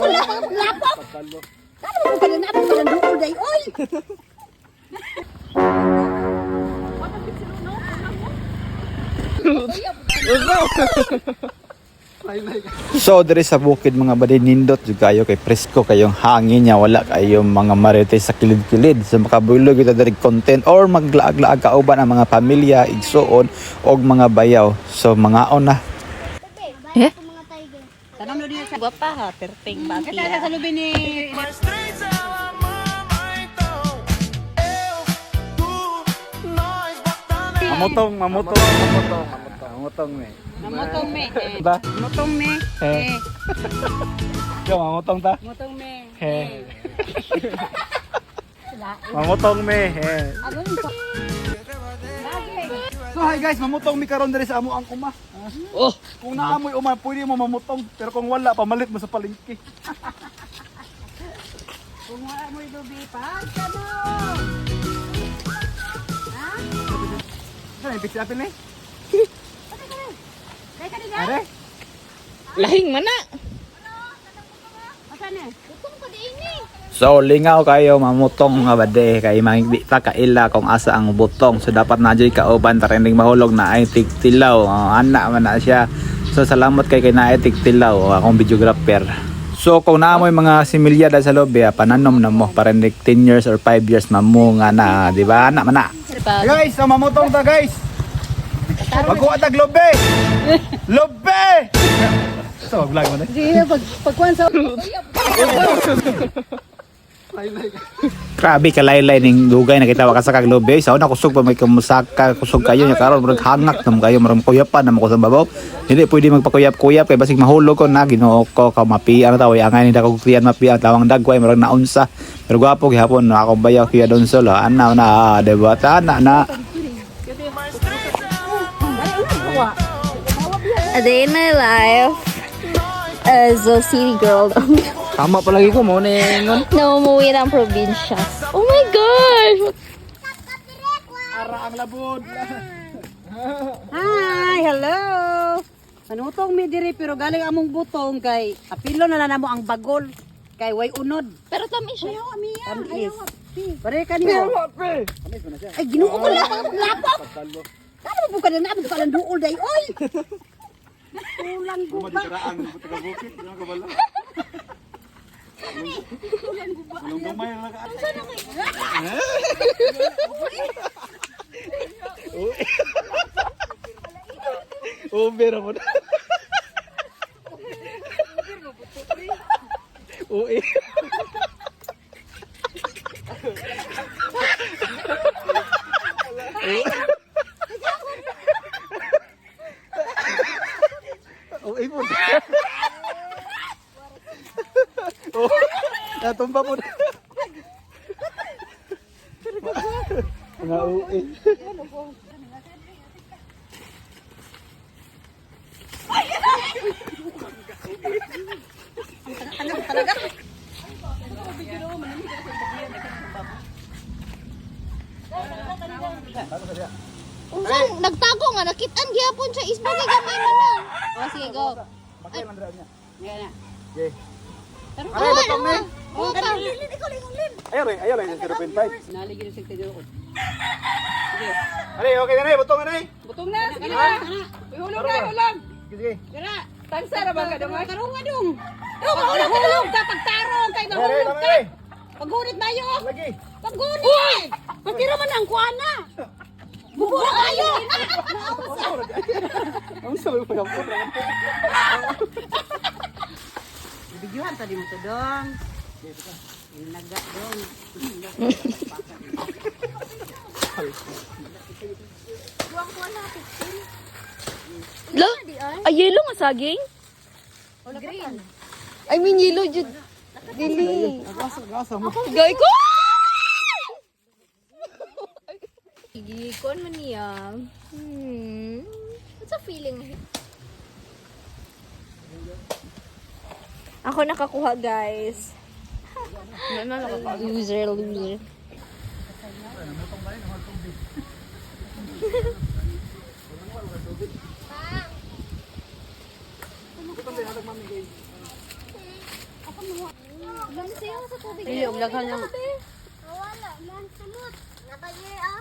ko lang lapok. Kamu mo pala na pala duol day oy. So diri sa bukid mga badi nindot jud kayo kay presko kayong hangin niya wala kayong mga marites sa kilid-kilid sa makabulog kita diri content or maglaag-laag kauban ang mga pamilya igsuon og mga bayaw. So mangaon na. Tanong mo diya sa Guwapa ha, perfect ba? kita sa lubi ni Mamutong ni. Namotong me. Ba? Motong me. Yo mamutong ta. Motong me. He. Mamutong me. He. Agon pa. So hi guys, mamutong mi karon diri sa amo ang uma. Oh, kung naamoy uma, pwede mo mamutong, pero kung wala pamalit mo sa palengke. Kung wala mo lubi pa, kamo. Saan yung pizza apple ni? Kay kanina. Are? Lahing mana. Asan eh? Tutong ko din ni. So lingaw kayo mamutong nga bade kay di ta kaila kung asa ang butong. So dapat na jay kauban ta rending mahulog na ay tigtilaw. Ana man na siya. So salamat kay na ay tigtilaw akong videographer. So kung naamoy mga similya da sa lobby, pananom na mo para 10 years or 5 years mamunga na, di ba? Ana man na. Guys, so mamutong ta guys. Magkuha tag lobby. Lobby. So vlog mo na. Sige, pagkuan sa Grabe ka laylay ning dugay nakita wa ka sa kag lobby. Sa una kusog pa may kumusaka, kusog kayo nya karon murag hangak nam kayo murag kuyapan nam ko sa babaw. Hindi pwede magpakuyap-kuyap kay basig mahulog ko na Ginoo ko ka mapiang tawo angay ni dako kriyan mapiang tawang dagway murag naunsa. Pero gwapo gihapon na akong bayaw kiya don solo. Ana na diba ta na. A day in my life as a city girl. Tama palagi ko mo ningon. Na umuwi ng probinsya. Oh my gosh! Ara ang labod. Hi, hello. Manutong mi diri pero galing among butong kay apilo na namo ang bagol kay way unod. Pero tamis siya. Tamis. Pare kanino. Ay Ginoo ko lang lapok. Kamu mo pala na pala duol day oy. Ulan ko ba? Uber mo. Uy. Uy mo. Oh, natumba mo. Nga uwi. Unsang nagtago nga nakitaan gyapon sa isbog kay gamay man na. Oh sige go. Yan na. Okay. Pero Aray, butong na. Oh, ka. Ayaw rin yung 0.5. Naligid sa tinuod. Aray, okay na rin, butong na rin. Butong na, sige na. Ulang. Sige. Dira, tansara ba ka dong? Karong nga dong. Dong, ulang ka dong. Tatagtarong kay mahulog ka. Paggunit na yo. Lagi. Paggunit. Patira man ang kuana. Bubura kayo. Ang sabi ko yung putra. Bibigyan tadi mo to dong. Inaga dong. Lo, ay yellow nga saging? Green. I mean yellow jud. Dili. Gasa mo. Gay ko. Gikon man niya. What's a feeling? Ako nakakuha, guys. Loser. para sa tubig. Dili og laghan lang. Wala man sunod. Nakagir ah.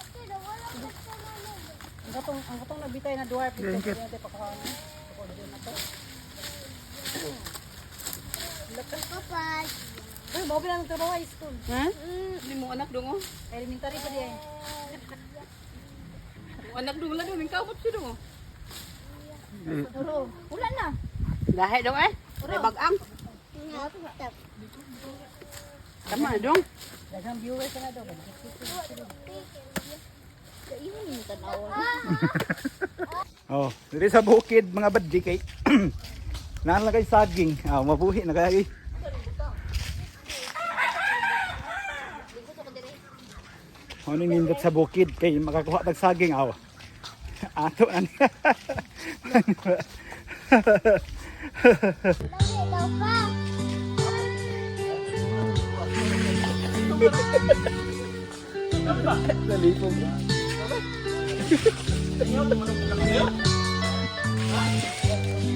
Kasi wala man sunod. Ang gatong nabitay na dwarf ito. Hindi pagkakaon. Kapag. Ay, mo bilang trabaho high school. Ha? Ni mo anak dong oh. Elementary pa diyan. Mo anak dong la dong kamot si dong. Wala na. Lahi dong eh. Ay bagang. Tama dong. Daghang viewers na daw. Oh, diri sa bukid mga badji kay nalagay saging. Ah, mabuhi na kay. Ano nindot sa bukid kay makakuha tag saging aw. Ato na niya. Daw pa. Nalipong.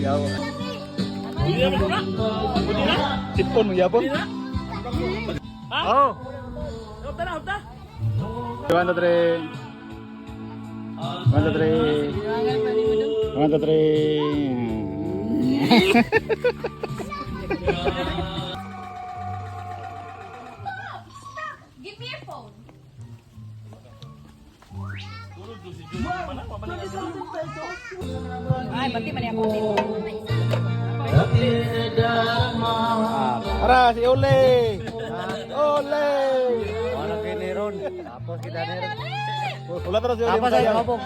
Yaw. Sipon mo yapon? Oh. One, two, three. One, two, three. One, two, three. Give me your phone. Ay, bati man ako dito. Para si Ole. Ole. Ano kini ron? Tapos kita ni ron. Wala tara si Ole. Apa saya ngobong?